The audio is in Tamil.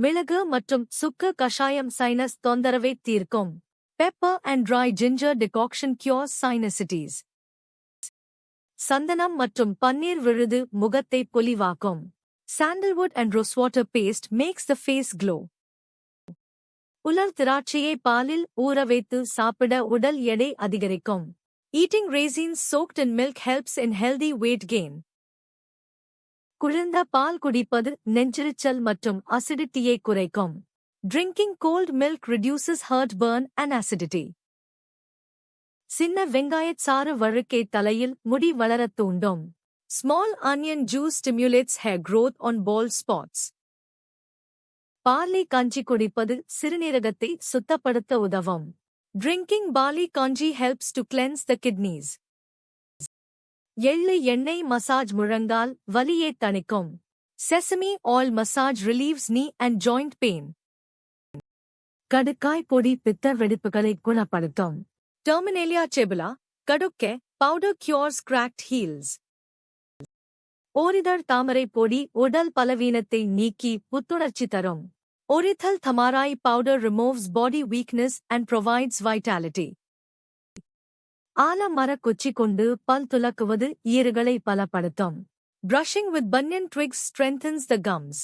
மிளகு மற்றும் சுக்கு கஷாயம் சைனஸ் தொந்தரவை தீர்க்கும். Pepper and dry ginger decoction cures sinusitis. சந்தனம் மற்றும் பன்னீர் விழுது முகத்தை பொலிவாக்கும். Sandalwood and rosewater paste makes the face glow. உலர் திராட்சையை பாலில் ஊற வைத்து சாப்பிட உடல் எடை அதிகரிக்கும். Eating raisins soaked in milk helps in healthy weight gain. குளிர்ந்த பால் குடிப்பது நெஞ்செரிச்சல் மற்றும் அசிடிட்டியை குறைக்கும். Drinking cold milk reduces heartburn and acidity. சின்ன வெங்காயச் சாறு வழுக்கை தலையில் முடி வளரத் தூண்டும். Small onion juice stimulates hair growth on bald spots. Barley கஞ்சி குடிப்பது சிறுநீரகத்தை சுத்தப்படுத்த உதவும். Drinking barley kanji helps to cleanse the kidneys. எள்ளு எண்ணெய் மசாஜ் முழங்கால் வலியை தணிக்கும். Sesame oil massage relieves knee and joint pain. கடுக்காய் பொடி பித்த வெடிப்புகளை குணப்படுத்தும். Terminalia chebula, kadukke, powder cures cracked heels. ஓரிதழ் தாமரை பொடி உடல் பலவீனத்தை நீக்கி புத்துணர்ச்சி தரும். Orithal thamarai powder removes body weakness and provides vitality. ஆலமர குச்சி கொண்டு பல் துலக்குவது ஈறுகளை பலப்படுத்தும். Brushing with banyan twigs strengthens the gums.